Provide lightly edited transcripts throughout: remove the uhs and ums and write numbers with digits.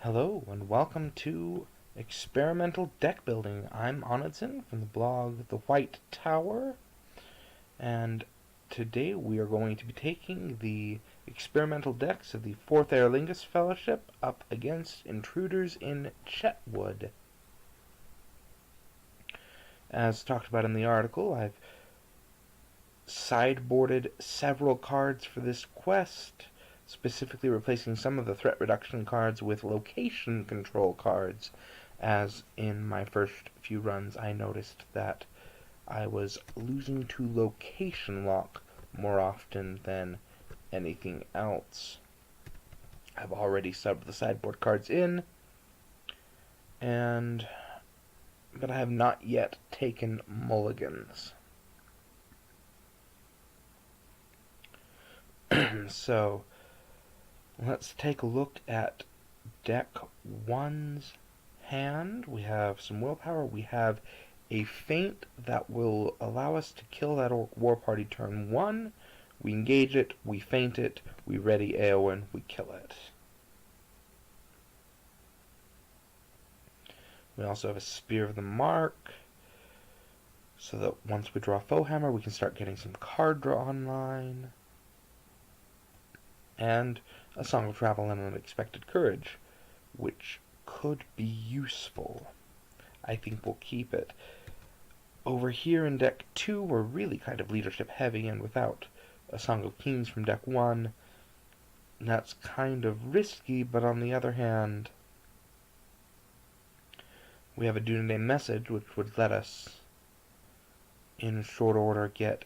Hello and welcome to Experimental Deck Building. I'm Onidson from the blog The White Tower, and today we are going to be taking the experimental decks of the Forth Eorlingas Fellowship up against Intruders in Chetwood. As talked about in the article, I've sideboarded several cards for this quest, specifically replacing some of the threat reduction cards with location control cards, as in my first few runs I noticed that I was losing to location lock more often than anything else. I've already subbed the sideboard cards in, but I have not yet taken mulligans. So let's take a look at deck 1's hand. We have some willpower. We have a feint that will allow us to kill that war party turn 1. We engage it, we feint it, we ready Eowyn, we kill it. We also have a Spear of the Mark, so that once we draw Foe Hammer, we can start getting some card draw online. And a Song of Travel and Unexpected Courage, which could be useful. I think we'll keep it. Over here in deck 2, we're really kind of leadership heavy, and without a Song of Kings from deck 1, that's kind of risky, but on the other hand, we have a Dunedain Message, which would let us, in short order, get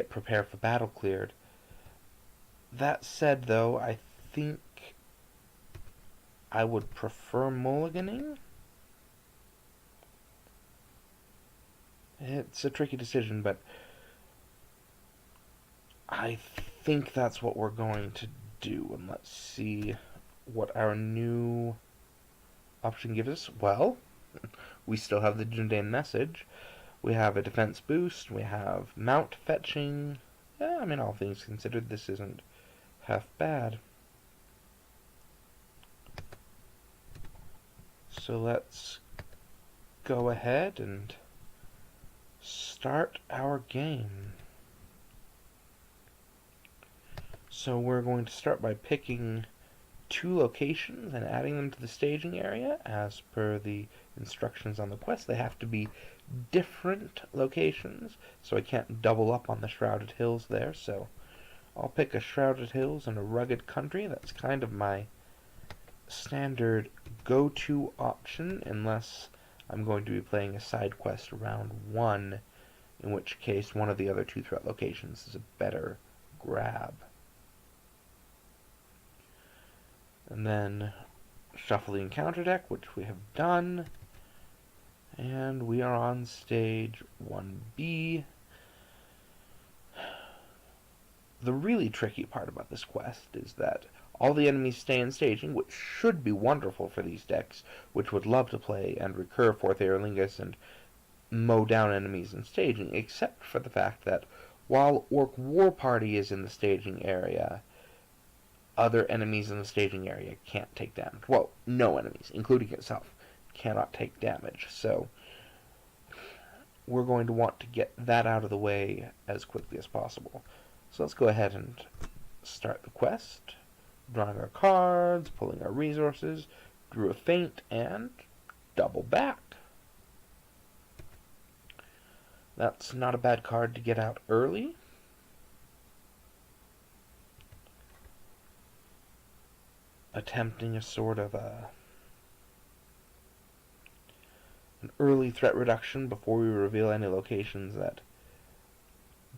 Prepare for Battle cleared. That said, though, I think I would prefer mulliganing. It's a tricky decision, but I think that's what we're going to do. And let's see what our new option gives us. Well, we still have the Dunedain Message. We have a defense boost. We have mount fetching. Yeah, I mean, all things considered, this isn't half bad. So let's go ahead and start our game. So we're going to start by picking 2 locations and adding them to the staging area as per the instructions on the quest. They have to be different locations, so I can't double up on the Shrouded Hills there, so I'll pick a Shrouded Hills and a Rugged Country. That's kind of my standard go-to option, unless I'm going to be playing a side quest round 1, in which case one of the other 2 threat locations is a better grab. And then shuffle the encounter deck, which we have done, and we are on stage 1B. The really tricky part about this quest is that all the enemies stay in staging, which should be wonderful for these decks, which would love to play and recur Forth Eorlingas and mow down enemies in staging, except for the fact that while Orc War Party is in the staging area, other enemies in the staging area can't take damage. Well, no enemies, including itself, cannot take damage. So we're going to want to get that out of the way as quickly as possible. So let's go ahead and start the quest. Drawing our cards, pulling our resources, drew a feint, and double back. That's not a bad card to get out early. Attempting a sort of an early threat reduction before we reveal any locations that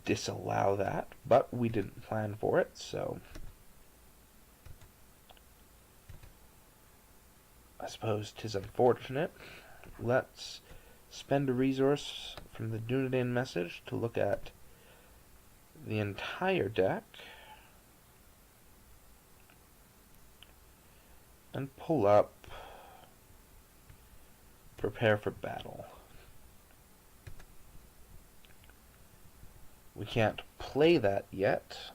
disallow that, but we didn't plan for it, so I suppose 'tis unfortunate. Let's spend a resource from the Dunedain Message to look at the entire deck and pull up Prepare for Battle. We can't play that yet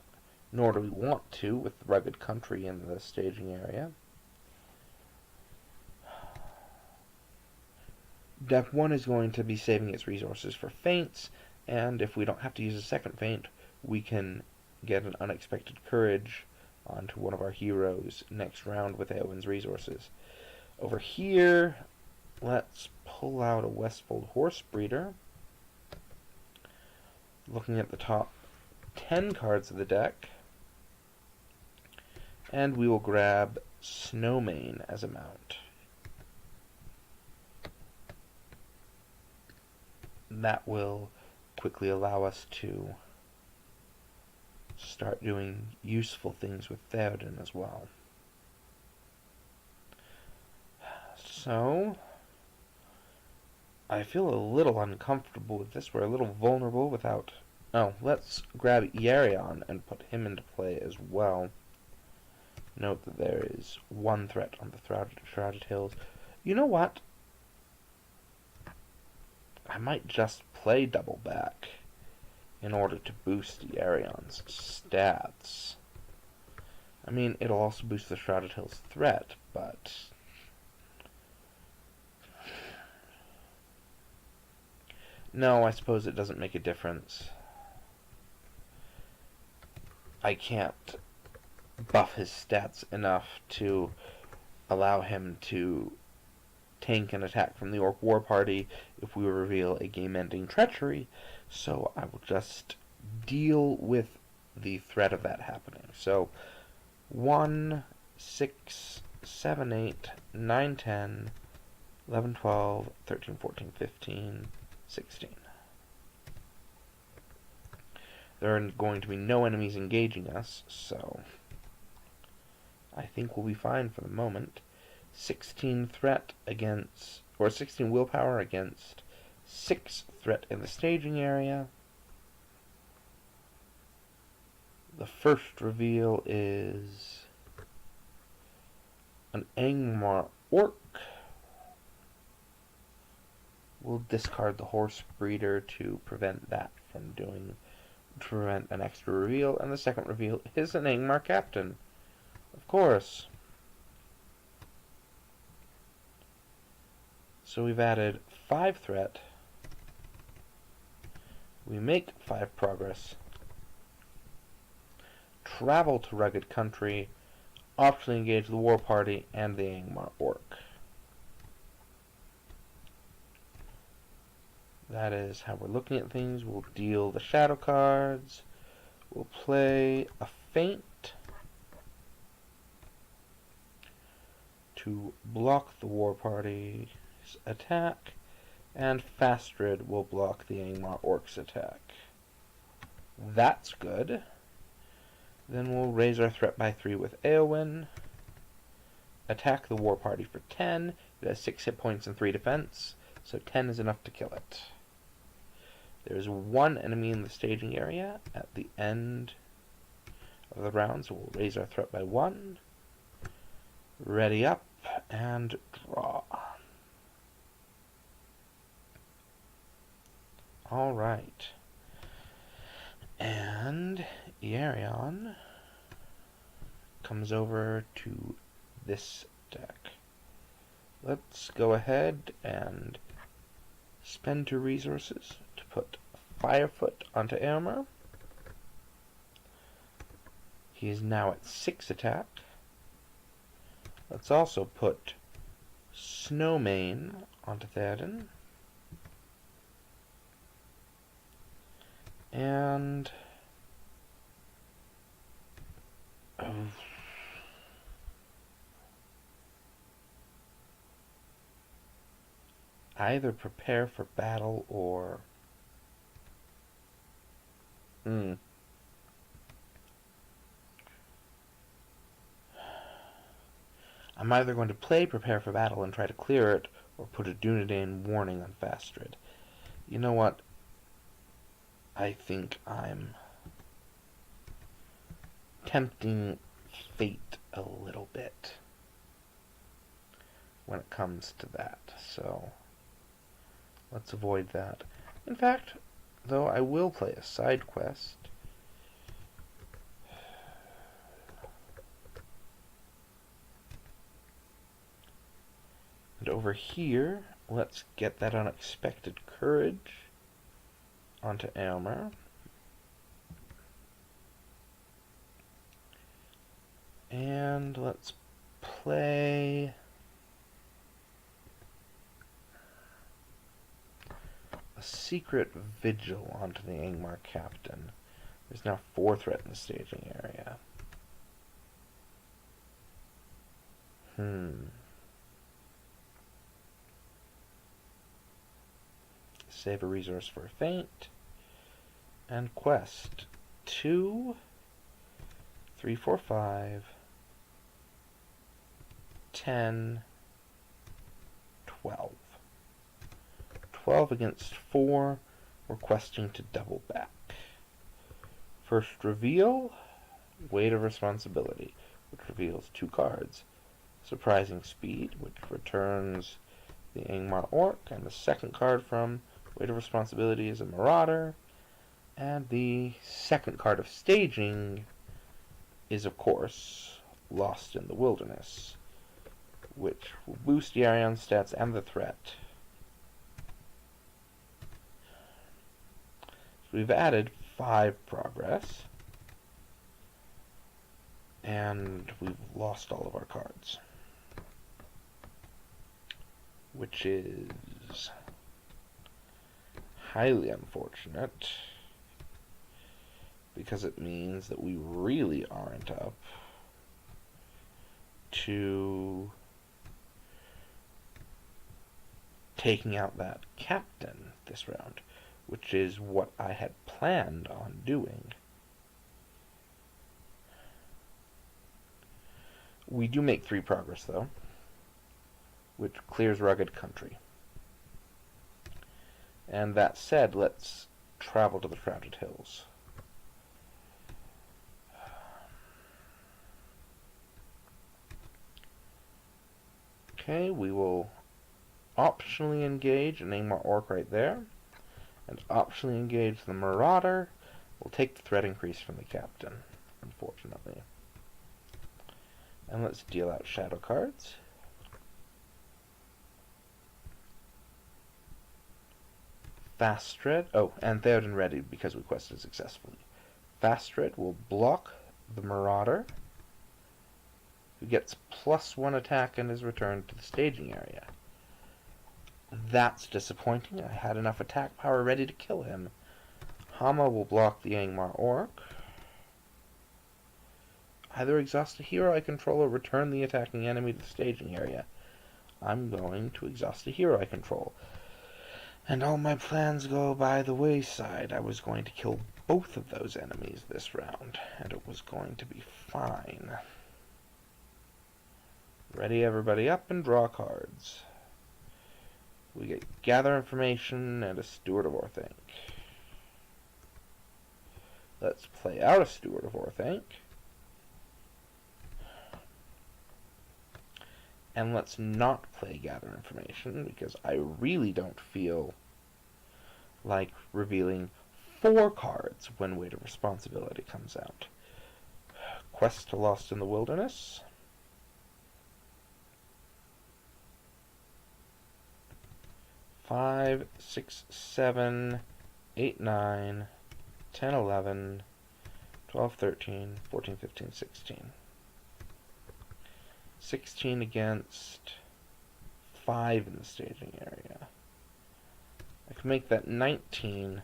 nor do we want to with rugged country in the staging area. Deck 1 is going to be saving its resources for feints, and if we don't have to use a second feint, we can get an unexpected courage onto one of our heroes next round with Eowyn's resources. Over here, let's pull out a Westfold Horse Breeder. Looking at the top 10 cards of the deck, and we will grab Snowmane as a mount. That will quickly allow us to start doing useful things with Theoden as well. So, I feel a little uncomfortable with this. We're a little vulnerable without... Oh, let's grab Yarion and put him into play as well. Note that there is one threat on the Shrouded Hills. You know what? I might just play double back in order to boost Yarion's stats. I mean, it'll also boost the Shrouded Hills threat, but... No, I suppose it doesn't make a difference. I can't buff his stats enough to allow him to tank an attack from the Orc War Party if we reveal a game-ending treachery, so I will just deal with the threat of that happening. So, 1, 6, 7, 8, 9, 10, 11, 12, 13, 14, 15, 16. There are going to be no enemies engaging us, so I think we'll be fine for the moment. 16 threat against, or 16 willpower against 6 threat in the staging area. The first reveal is an Angmar Orc. We'll discard the Horse Breeder to prevent an extra reveal, and the second reveal is an Angmar Captain. Of course. So we've added 5 threat. We make 5 progress. Travel to rugged country. Optionally engage the war party and the Angmar Orc. That is how we're looking at things. We'll deal the shadow cards. We'll play a feint to block the war party's attack, and Fastrid will block the Angmar Orc's attack. That's good. Then we'll raise our threat by 3 with Eowyn. Attack the war party for 10. It has 6 hit points and 3 defense, so 10 is enough to kill it. There's 1 enemy in the staging area at the end of the round, so we'll raise our threat by 1. Ready up, and draw. Alright. And Yarion comes over to this deck. Let's go ahead and spend 2 resources to put Firefoot onto Eomer. He is now at 6 attack. Let's also put Snowmane onto Theoden. And either prepare for battle or I'm either going to play Prepare for Battle and try to clear it, or put a Dunedain warning on Fastrid. You know what? I think I'm tempting fate a little bit when it comes to that, so let's avoid that. In fact, though, I will play a side quest. over here, let's get that unexpected courage onto Aylmer. And let's play a secret vigil onto the Angmar captain. There's now 4 threat in the staging area. Save a resource for a feint. And quest 2, 3, 4, 5, 10, 12. 12 against 4. We're questing to double back. First reveal, Weight of Responsibility, which reveals 2 cards. Surprising Speed, which returns the Angmar Orc, and the second card from Weight of Responsibility is a Marauder, and the second card of Staging is, of course, Lost in the Wilderness, which will boost Yarion's stats and the threat. So we've added 5 progress, and we've lost all of our cards, which is highly unfortunate, because it means that we really aren't up to taking out that captain this round, which is what I had planned on doing. We do make 3 progress, though, which clears rugged country. And that said, let's travel to the Shrouded Hills. Okay, we will optionally engage an Angmar Orc right there, and optionally engage the Marauder. We'll take the threat increase from the captain, unfortunately. And let's deal out shadow cards. Fastred, and Theoden ready because we quested successfully. Fastred will block the Marauder, who gets +1 attack and is returned to the staging area. That's disappointing. I had enough attack power ready to kill him. Hama will block the Angmar Orc. Either exhaust a hero I control or return the attacking enemy to the staging area. I'm going to exhaust a hero I control. And all my plans go by the wayside. I was going to kill both of those enemies this round, and it was going to be fine. Ready everybody up and draw cards. We get Gather Information and a Steward of Orthanc. Let's play out a Steward of Orthanc. And let's not play Gather Information, because I really don't feel like revealing 4 cards when Weight of Responsibility comes out. Quest to Lost in the Wilderness. Five, 6, 7, 8, 9, 10, 11, 12, 13, 14, 15, 16. 16 against 5 in the staging area. I could make that 19,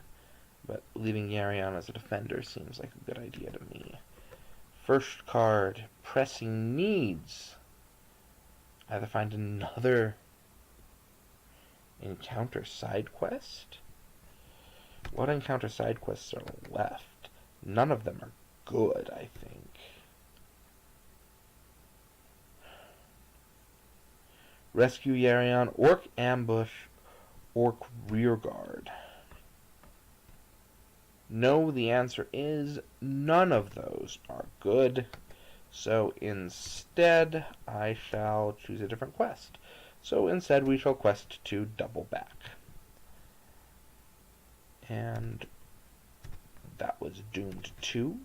but leaving Yarion as a defender seems like a good idea to me. First card, Pressing Needs. Either find another encounter side quest? What encounter side quests are left? None of them are good, I think. Rescue Yarion, Orc Ambush, Orc Rearguard. No, the answer is none of those are good. So instead, I shall choose a different quest. So instead, we shall quest to double back. And that was doomed 2.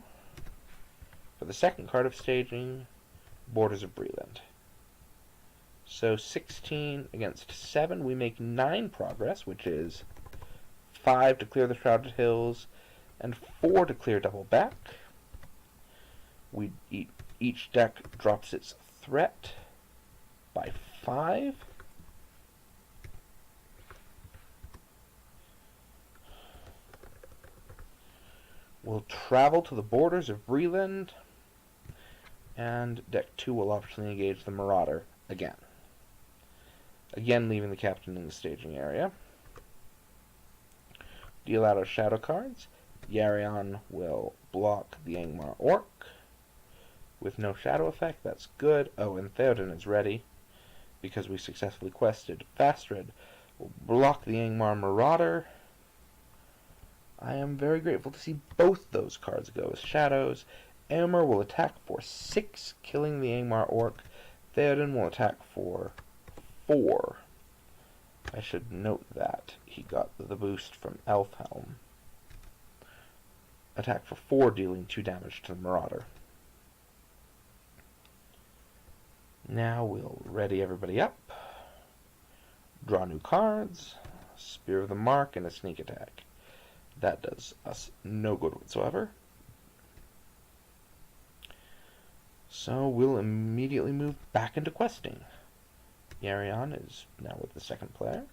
For the second card of staging, Borders of Breland. So 16 against 7, we make 9 progress, which is 5 to clear the Shrouded Hills and 4 to clear Double Back. Each deck drops its threat by 5. We'll travel to the borders of Breland, and deck 2 will optionally engage the Marauder again. Again, leaving the captain in the staging area. Deal out our shadow cards. Yarion will block the Angmar Orc with no shadow effect. That's good. Oh, and Theoden is ready because we successfully quested. Fastred will block the Angmar Marauder. I am very grateful to see both those cards go as shadows. Aomer will attack for 6, killing the Angmar Orc. Theoden will attack for 4. I should note that he got the boost from Elfhelm. Attack for 4, dealing 2 damage to the Marauder. Now we'll ready everybody up. Draw new cards. Spear of the Mark and a sneak attack. That does us no good whatsoever. So we'll immediately move back into questing. Yarion is now with the second player.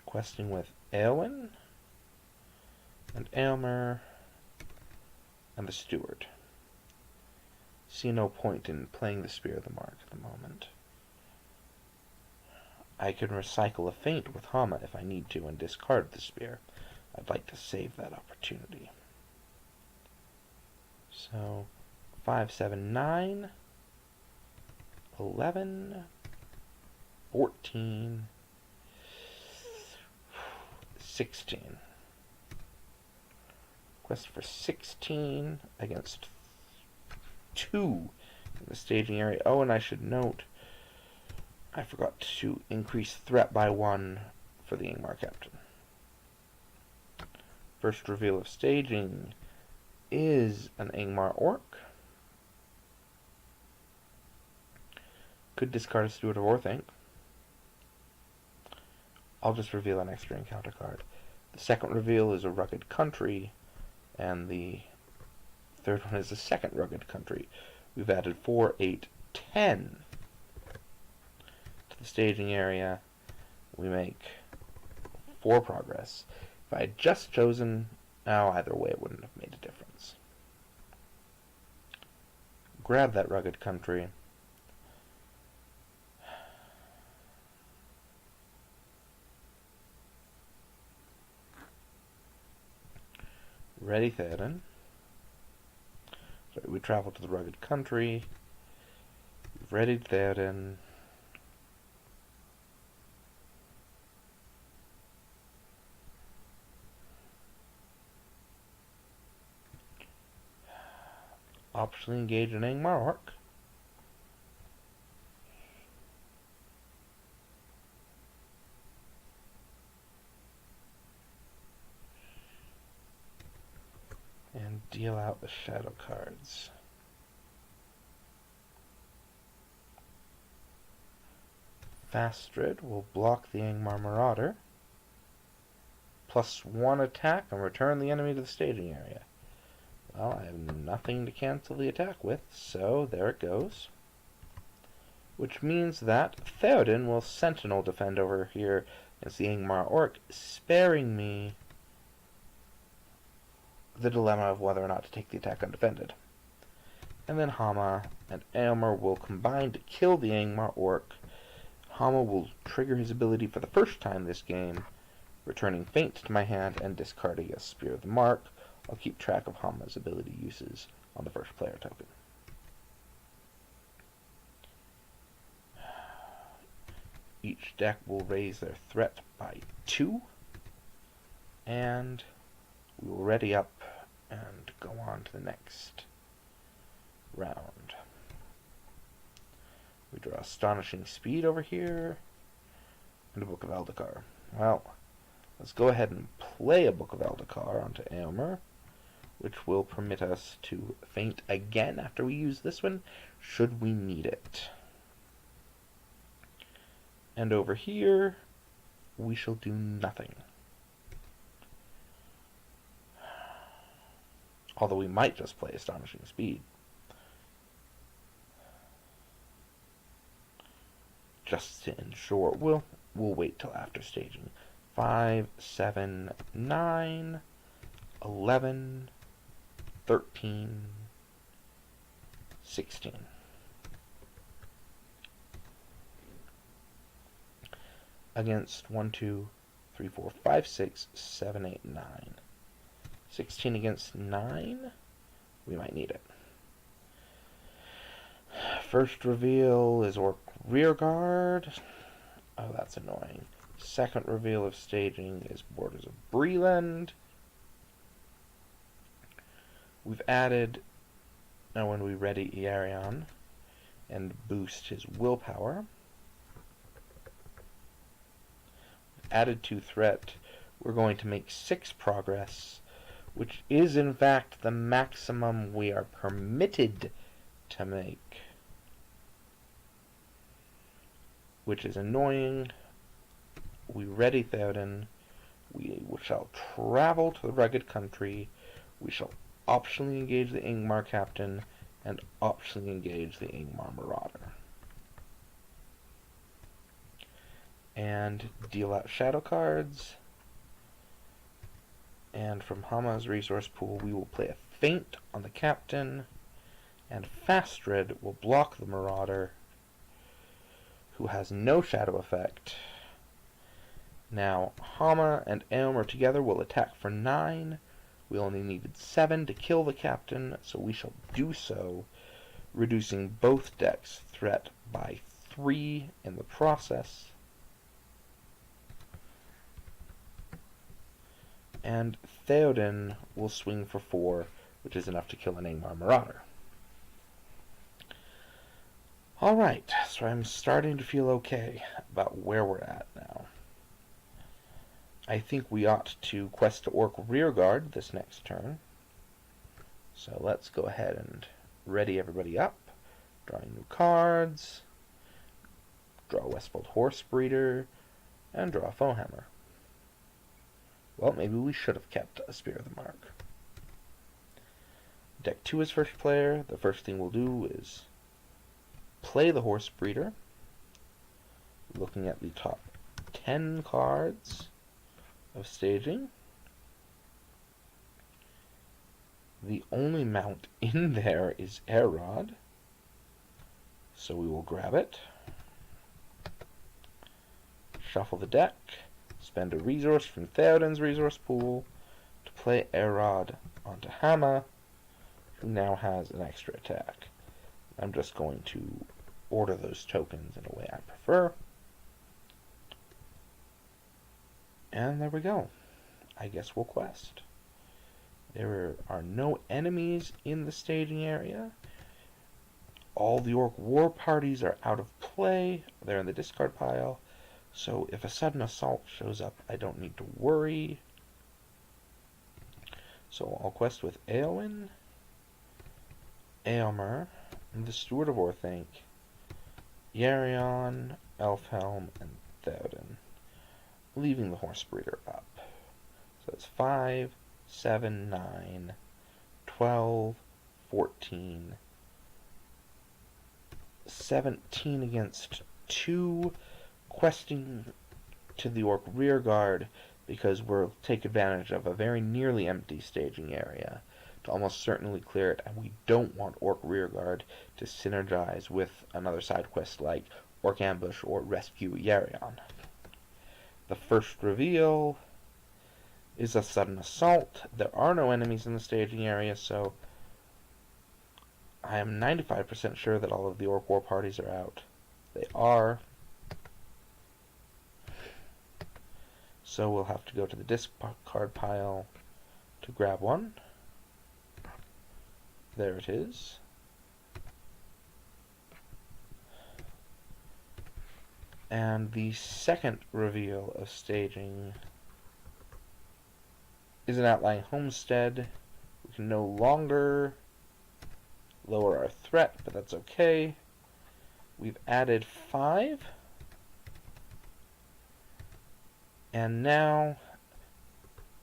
Questing with Eowyn and Aomer and the Steward. See no point in playing the Spear of the Mark at the moment. I can recycle a feint with Hama if I need to and discard the spear. I'd like to save that opportunity. So 5, 7, 9, 11, 14, 16. Quest for 16 against 2 in the staging area. Oh, and I should note, I forgot to increase threat by 1 for the Angmar captain. First reveal of staging is an Angmar Orc. Could discard a Steward of Orthanc. I'll just reveal an extra encounter card. The second reveal is a Rugged Country, and the third one is a second Rugged Country. We've added 4, 8, 10 to the staging area. We make 4 progress. If I had just chosen, either way it wouldn't have made a difference. Grab that Rugged Country. Ready, Theoden. So we travel to the Rugged Country. We've readied Theoden. Optionally engage an Angmar Orc. And deal out the shadow cards. Fastred will block the Angmar Marauder. +1 attack and return the enemy to the staging area. Well, I have nothing to cancel the attack with, so there it goes. Which means that Theoden will Sentinel defend over here against the Angmar Orc, sparing me the dilemma of whether or not to take the attack undefended. And then Hama and Aomer will combine to kill the Angmar Orc. Hama will trigger his ability for the first time this game, returning Feint to my hand and discarding a Spear of the Mark. I'll keep track of Hama's ability uses on the first player token. Each deck will raise their threat by 2, and we will ready up and go on to the next round. We draw Astonishing Speed over here, and a Book of Eldikar. Well, Let's go ahead and play a Book of Eldakar onto Aylmer, which will permit us to feint again after we use this one, should we need it. And over here, we shall do nothing. Although we might just play Astonishing Speed. Just to ensure. We'll wait till after staging. 5, 7, 9, 11, 13, 16. Against 1, 2, 3, 4, 5, 6, 7, 8, 9. 16 against 9. We might need it. First reveal is Orc Rearguard. Oh, that's annoying. Second reveal of staging is Borders of Breland. We've added, now when we ready Iarion and boost his willpower. We've added 2 threat. We're going to make 6 progress, which is in fact the maximum we are permitted to make. Which is annoying. We ready Theoden. We shall travel to the rugged country. We shall optionally engage the Ingmar captain and optionally engage the Ingmar marauder. And deal out shadow cards. And from Hama's resource pool, we will play a feint on the captain, and Fastred will block the marauder, who has no shadow effect. Now, Hama and Aylmer together will attack for 9. We only needed 7 to kill the captain, so we shall do so, reducing both decks' threat by 3 in the process. And Theoden will swing for 4, which is enough to kill an Ingmar marauder. Alright, so I'm starting to feel okay about where we're at now. I think we ought to quest to Orc Rearguard this next turn. So let's go ahead and ready everybody up. Drawing new cards. Draw a Westfold Horse Breeder. And draw a Foehammer. Well, maybe we should have kept a Spear of the Mark. Deck 2 is first player. The first thing we'll do is play the Horse Breeder. Looking at the top 10 cards of staging. The only mount in there is Aerod, so we will grab it. Shuffle the deck. Spend a resource from Theoden's resource pool to play Aerod onto Hama, who now has an extra attack. I'm just going to order those tokens in a way I prefer. And there we go. I guess we'll quest. There are no enemies in the staging area. All the Orc war parties are out of play. They're in the discard pile. So if a sudden assault shows up, I don't need to worry. So I'll quest with Eowyn, Aylmer, the Steward of Orthanc, Yarion, Elfhelm, and Theoden, leaving the Horse Breeder up. So it's 5, 7, 9, 12, 14, 17 against 2, questing to the Orc Rearguard because we'll take advantage of a very nearly empty staging area to almost certainly clear it, and we don't want Orc Rearguard to synergize with another side quest like Orc Ambush or Rescue Yarion. The first reveal is a sudden assault. There are no enemies in the staging area, so I am 95% sure that all of the Orc war parties are out. They are. So we'll have to go to the discard pile to grab one. There it is. And the second reveal of staging is an outlying homestead. We can no longer lower our threat, but that's okay. We've added 5. And now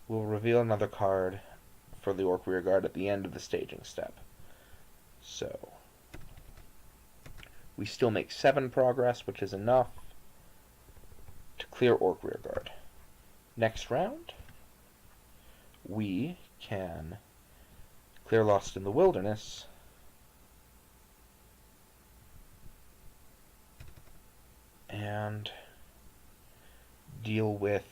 we'll reveal another card for the Orc Rearguard at the end of the staging step. So we still make 7 progress, which is enough to clear Orc Rearguard. Next round, we can clear Lost in the Wilderness and deal with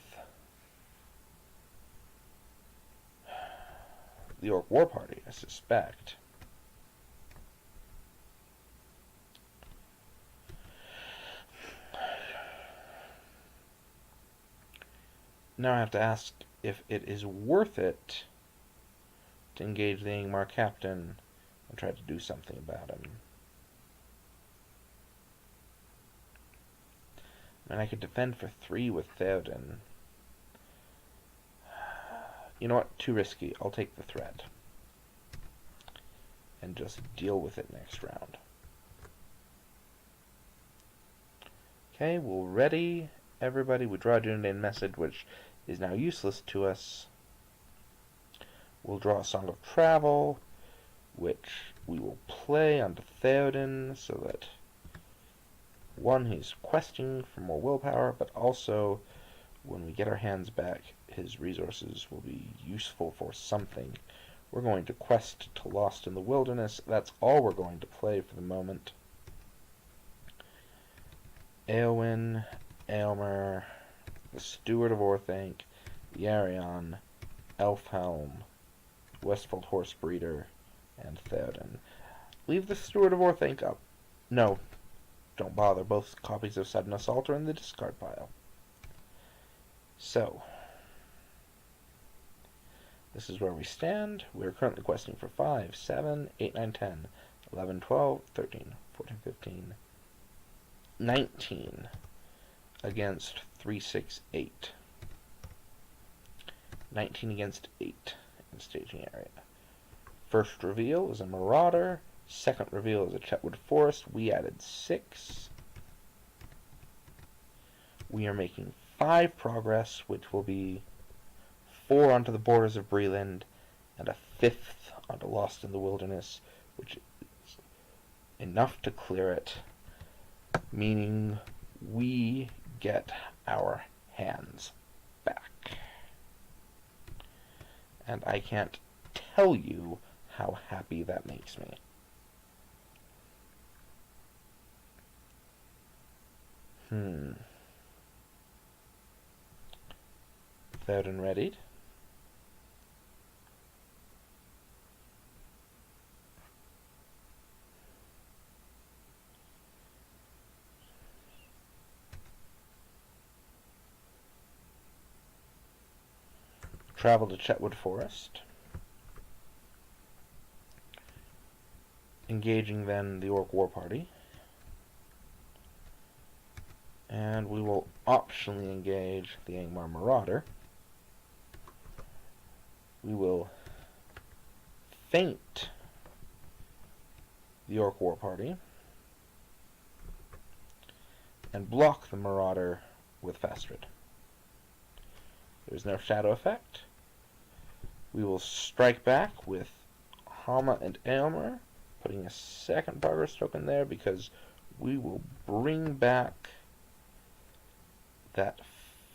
the Orc War Party, I suspect. Now I have to ask if it is worth it to engage the Angmar captain and try to do something about him. And I could defend for 3 with Theoden. You know what? Too risky. I'll take the threat. And just deal with it next round. Okay, we'll ready everybody. We draw a Dunedain message, which is now useless to us. We'll draw a Song of Travel, which we will play onto Theoden, so that, one, he's questing for more willpower, but also, when we get our hands back, his resources will be useful for something. We're going to quest to Lost in the Wilderness. That's all we're going to play for the moment. Eowyn, Eomer, the Steward of Orthanc, Yarion, Elfhelm, Westfold Horsebreeder, and Theoden. Leave the Steward of Orthanc up. No, don't bother. Both copies of Sudden Assault are in the discard pile. So, this is where we stand. We are currently questing for 5, 7, 8, 9, 10, 11, 12, 13, 14, 15, 19 against 3, 6, 8. 19 against 8 in staging area. First reveal is a Marauder. Second reveal is a Chetwood Forest. We added 6. We are making 5 progress, which will be 4 onto the borders of Breland, and a 5th onto Lost in the Wilderness, which is enough to clear it, meaning we get our hands back. And I can't tell you how happy that makes me. Theoden readied. Travel to Chetwood Forest. Engaging then the Orc War Party. And we will optionally engage the Angmar Marauder. We will feint the Orc War Party and block the Marauder with Fastred. There's no shadow effect. We will strike back with Hama and Eomer, putting a second progress token there because we will bring back that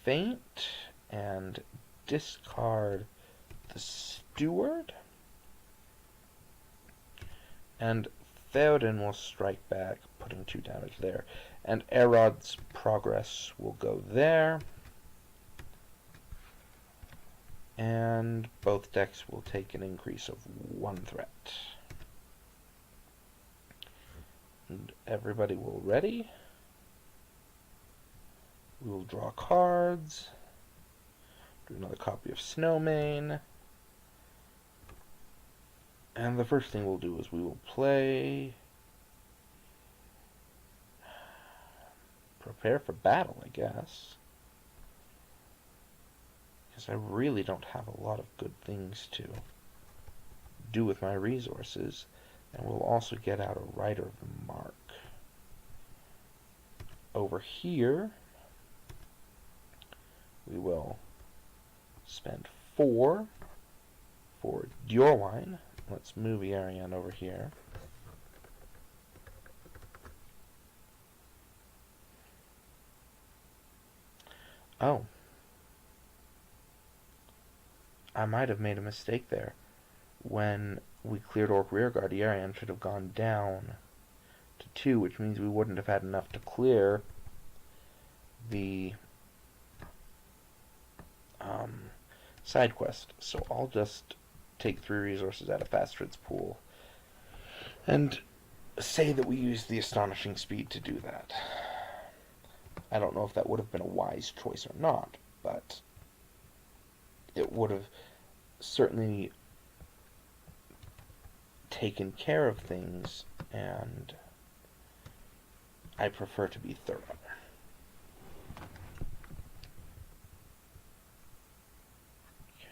feint and discard the Steward. And Theoden will strike back, putting 2 damage there. And Erod's progress will go there. And both decks will take an increase of 1 threat. And everybody will ready. We will draw cards. Do another copy of Snowmane. And the first thing we'll do is we will play Prepare for Battle, I guess. because I really don't have a lot of good things to do with my resources. And we'll also get out a Rider of the Mark. Over here, we will spend 4 for Diorwine. Let's move Arian over here. Oh. I might have made a mistake there. When we cleared Orc Rearguard, Arian should have gone down to 2, which means we wouldn't have had enough to clear the side quest. So I'll just take 3 resources out of Fastred's pool and say that we used the Astonishing Speed to do that. I don't know if that would have been a wise choice or not, but it would have certainly taken care of things, and I prefer to be thorough.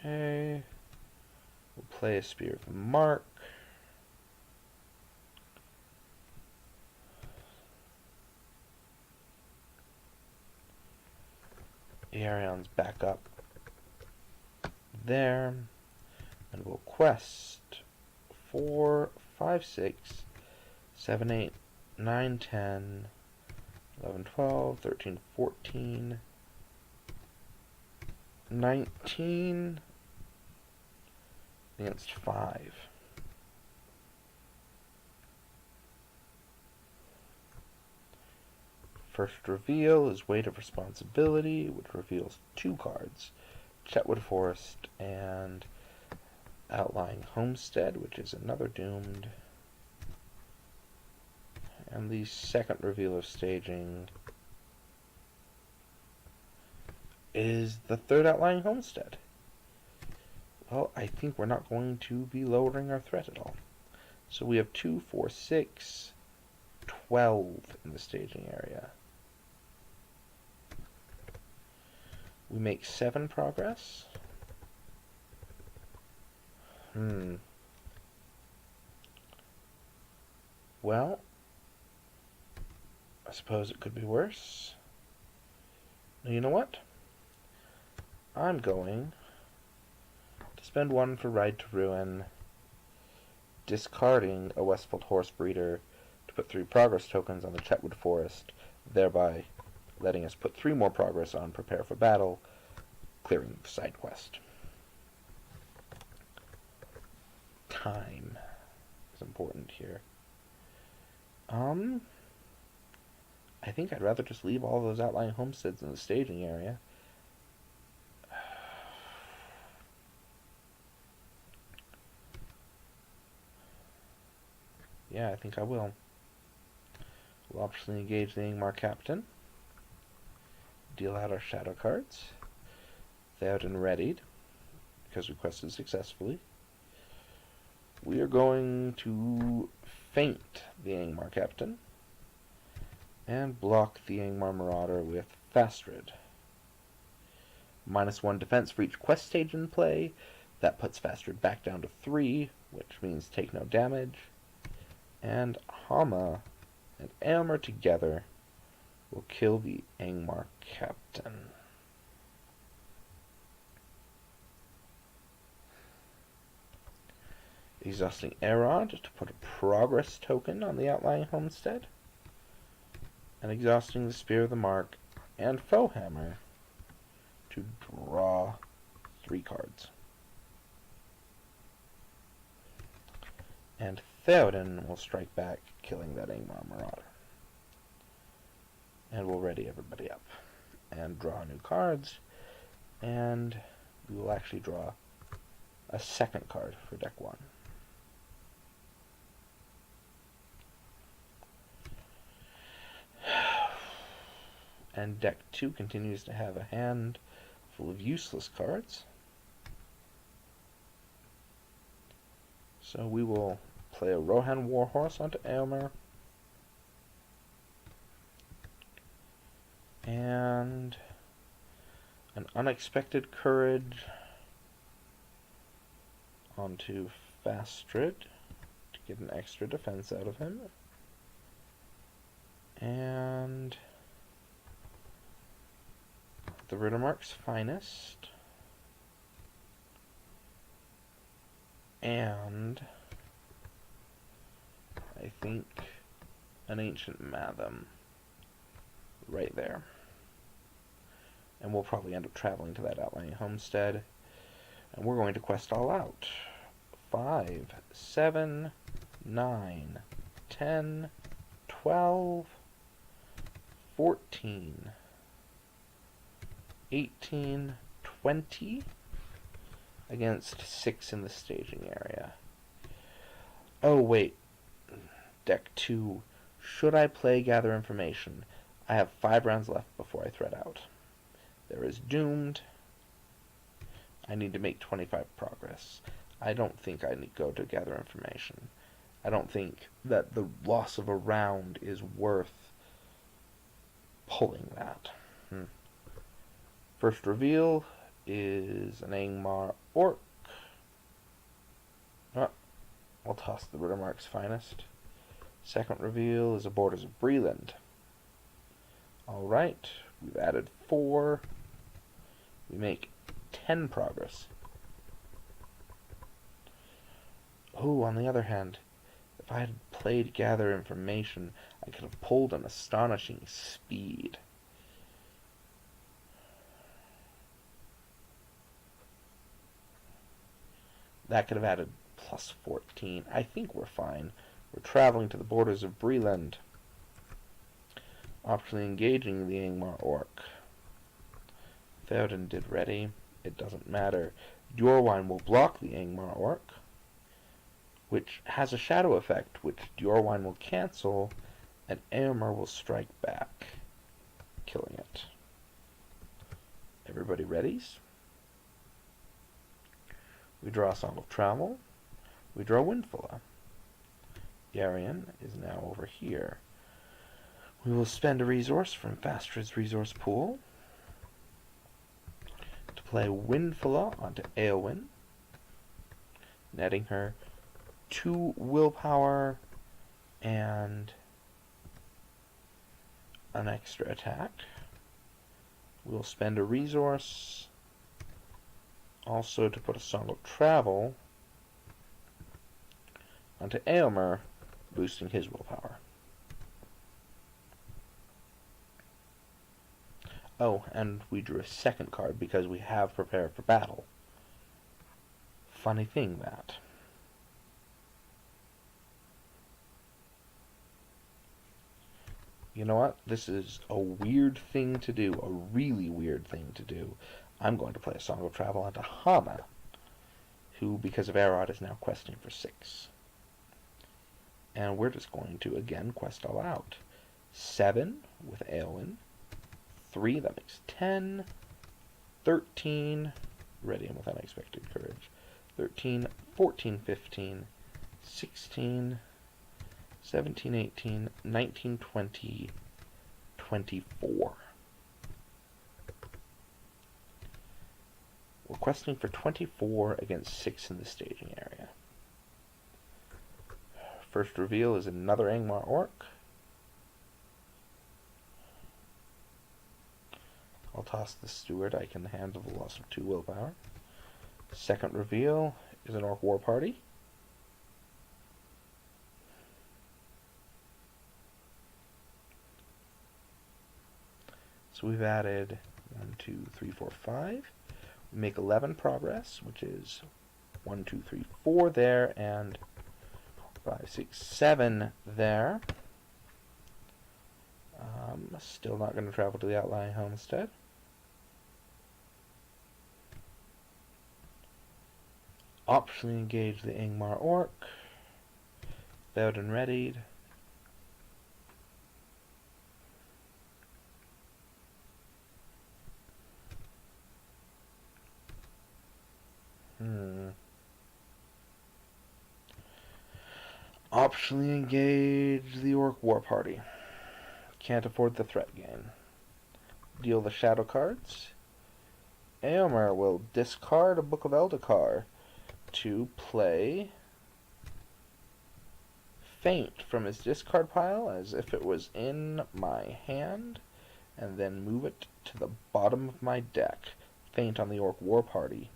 Okay, we'll play a Spear of the Mark. Arian's back up there, and we'll quest 4, 5, 6, 7, 8, 9, 10, 11, 12, 13, 14, 19 against 5. First reveal is Weight of Responsibility, which reveals 2 cards, Chetwood Forest and Outlying Homestead, which is another doomed. And the second reveal of staging is the 3rd Outlying Homestead. Well, I think we're not going to be lowering our threat at all. So we have 2, 4, 6, 12 in the staging area. We make 7 progress. Well, I suppose it could be worse. You know what? I'm going to spend 1 for Ride to Ruin, discarding a Westfold Horse Breeder to put 3 progress tokens on the Chetwood Forest, thereby letting us put 3 more progress on Prepare for Battle, clearing the side quest. Time is important here. I think I'd rather just leave all those outlying homesteads in the staging area. Yeah, I think I will. We'll obviously engage the Angmar Captain. Deal out our shadow cards. Theoden readied, because we quested successfully. We are going to feint the Angmar Captain and block the Angmar Marauder with Fastred. -1 defense for each quest stage in play. That puts Fastred back down to 3, which means take no damage. And Hama and Aylmer together will kill the Angmar Captain. Exhausting Erod to put a progress token on the outlying homestead. And exhausting the Spear of the Mark and Foehammer to draw 3 cards. And Theoden will strike back, killing that Angmar Marauder. And we'll ready everybody up and draw new cards, and we will actually draw a second card for deck 1. And deck 2 continues to have a hand full of useless cards. So we will play a Rohan Warhorse onto Aylmer. And An unexpected courage onto Fastrid to get an extra defense out of him. And the Rittermark's Finest. And I think an Ancient Matham right there. And we'll probably end up traveling to that outlying homestead. And we're going to quest all out. 5, 7, 9, 10, 12, 14, 18, 20 against 6 in the staging area. Oh, wait. Deck 2. Should I play Gather Information? I have 5 rounds left before I thread out. There is Doomed. I need to make 25 progress. I don't think I need to go to Gather Information. I don't think that the loss of a round is worth pulling that. First reveal is an Angmar Orc. Oh, I'll toss the Rittermark's Finest. Second reveal is a Borders of Breland. Alright, we've added 4. We make 10 progress. Oh, on the other hand, if I had played Gather Information, I could have pulled an astonishing speed. That could have added plus 14. I think we're fine. We're traveling to the Borders of Breland. Optionally engaging the Angmar Orc. Theoden did ready. It doesn't matter. Diorwine will block the Angmar Orc, which has a shadow effect, which Diorwine will cancel, and Éomer will strike back, killing it. Everybody readies? We draw a Song of Travel. We draw Windfalla. Yarian is now over here. We will spend a resource from Fastrid's resource pool to play Windfalla onto Éowyn, netting her 2 willpower and an extra attack. We'll spend a resource also to put a Song of Travel onto Éomer, boosting his willpower. Oh, and we drew a second card because we have Prepare for Battle. Funny thing, that. You know what? This is a weird thing to do, a really weird thing to do. I'm going to play a Song of Travel onto Hama, who, because of Arod, is now questing for 6. And we're just going to, again, quest all out. 7 with Éowyn. 3, that makes 10. 13, ready and with unexpected courage. 13, 14, 15, 16, 17, 18, 19, 20, 24. We're questing for 24 against 6 in the staging area. First reveal is another Angmar Orc. I'll toss the Steward. I can handle the loss of 2 willpower. Second reveal is an Orc War Party. So we've added 1, 2, 3, 4, 5. We make 11 progress, which is 1, 2, 3, 4 there, and 5, 6, 7 there. Still not going to travel to the outlying homestead. Optionally engage the Angmar Orc. Theoden readied. Optionally engage the Orc War Party. Can't afford the threat gain. Deal the shadow cards. Eomer will discard a Book of Eldikar to play Faint from his discard pile as if it was in my hand, and then move it to the bottom of my deck. Faint on the Orc War Party.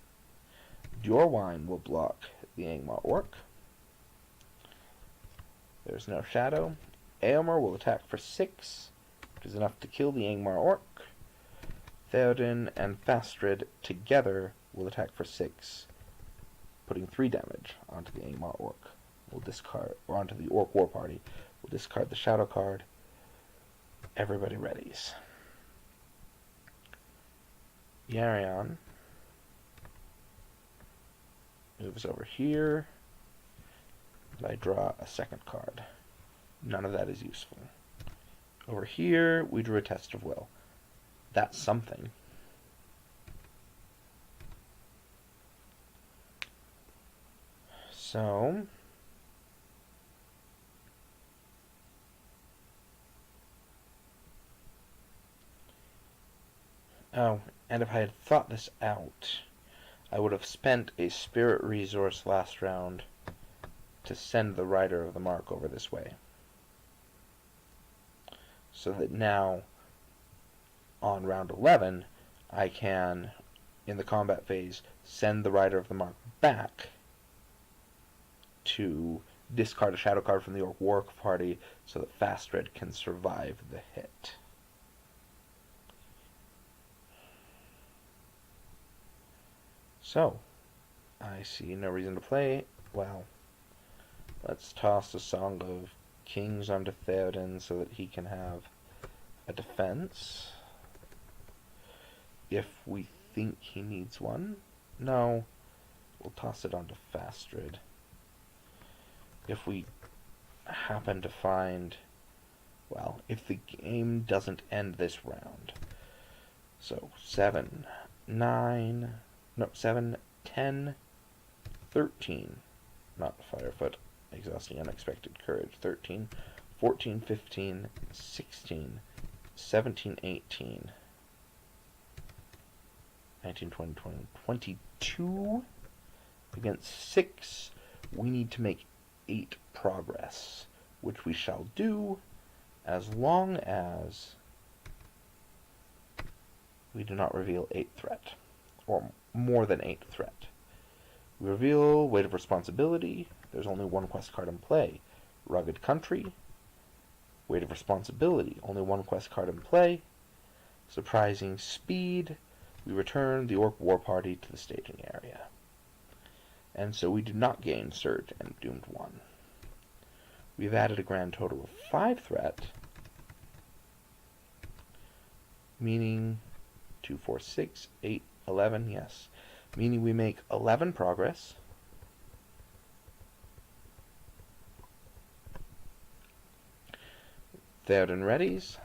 Dorwine will block the Angmar Orc. There's no shadow. Eomer will attack for 6, which is enough to kill the Angmar Orc. Theoden and Fastred together will attack for 6, putting 3 damage onto the Angmar Orc. We'll discard, or onto the Orc War Party. We'll discard the Shadow card. Everybody readies. Yarion moves over here, and I draw a second card. None of that is useful. Over here, we drew a Test of Will. That's something. So, oh, and if I had thought this out, I would have spent a spirit resource last round to send the Rider of the Mark over this way. So that now, on round 11, I can, in the combat phase, send the Rider of the Mark back to discard a shadow card from the Orc War Party so that Fastred can survive the hit. So, I see no reason to play. Well, let's toss a Song of Kings onto Theoden so that he can have a defense. If we think he needs one. No, we'll toss it onto Fastred. If we happen to find, well, if the game doesn't end this round. So 7, 10, 13, not Firefoot, exhausting unexpected courage, 13, 14, 15, 16, 17, 18, 19, 20, 22, against 6, we need to make 8 progress, which we shall do as long as we do not reveal 8 threat, or more than 8 threat. We reveal Weight of Responsibility. There's only 1 quest card in play. Rugged Country. Weight of Responsibility. Only 1 quest card in play. Surprising Speed. We return the Orc War Party to the staging area. And so we do not gain Surge and Doomed 1. We've added a grand total of 5 threat, meaning 2, 4, 6, 8, 11, yes. Meaning we make 11 progress. Theoden readies.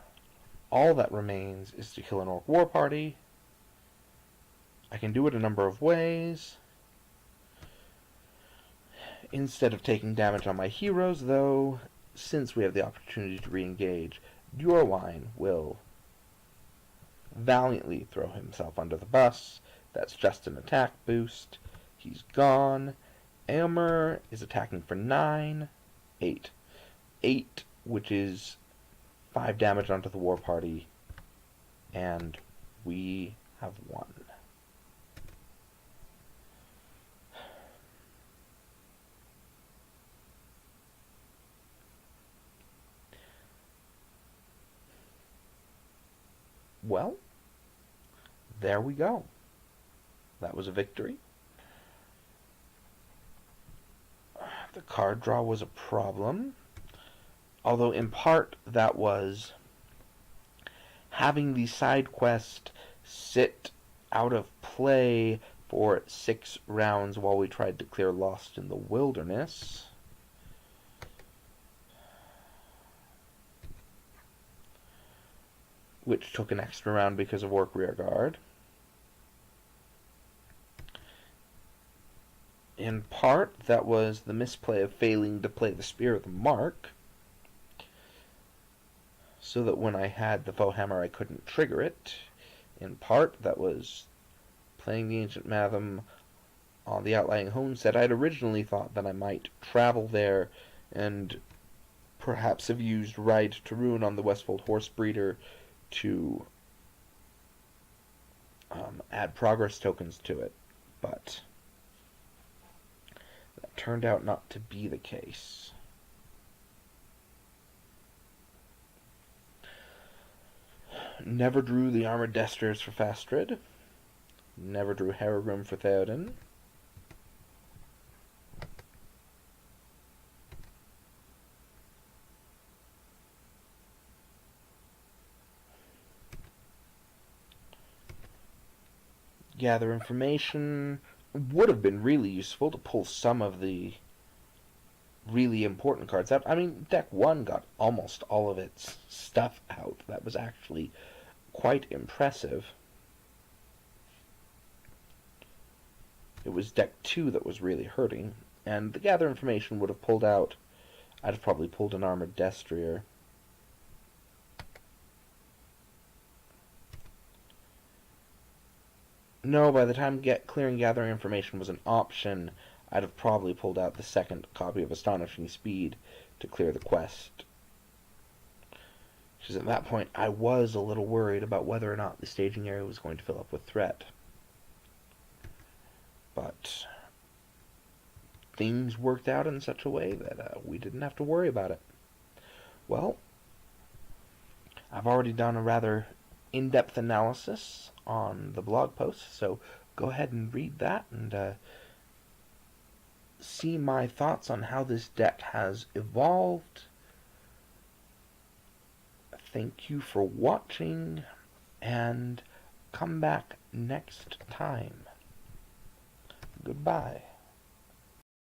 All that remains is to kill an Orc War Party. I can do it a number of ways. Instead of taking damage on my heroes, though, since we have the opportunity to re-engage, Dorwine will valiantly throw himself under the bus. That's just an attack boost. He's gone. Eomer is attacking for 9. 8. 8, which is 5 damage onto the war party. And we have won. Well, there we go. That was a victory. The card draw was a problem, although in part that was having the side quest sit out of play for 6 rounds while we tried to clear Lost in the Wilderness. Which took an extra round because of Orc Rearguard. In part, that was the misplay of failing to play the Spear of the Mark, so that when I had the Foehammer I couldn't trigger it. In part, that was playing the Ancient Mathem on the outlying homestead, I'd originally thought that I might travel there and perhaps have used Ride to Ruin on the Westfold Horse Breeder to add progress tokens to it, but that turned out not to be the case. Never drew the Armored Destriers for Fastrid. Never drew Harrogrim for Theoden. Gather information would have been really useful to pull some of the really important cards out. I mean, deck 1 got almost all of its stuff out. That was actually quite impressive. It was deck 2 that was really hurting, and the gather information would have pulled out. I'd have probably pulled an Armored Destrier. No, by the time clearing gathering information was an option, I'd have probably pulled out the second copy of Astonishing Speed to clear the quest. Because at that point, I was a little worried about whether or not the staging area was going to fill up with threat. But things worked out in such a way that we didn't have to worry about it. Well, I've already done a rather in-depth analysis on the blog post, so go ahead and read that and see my thoughts on how this deck has evolved. Thank you for watching, and come back next time. Goodbye.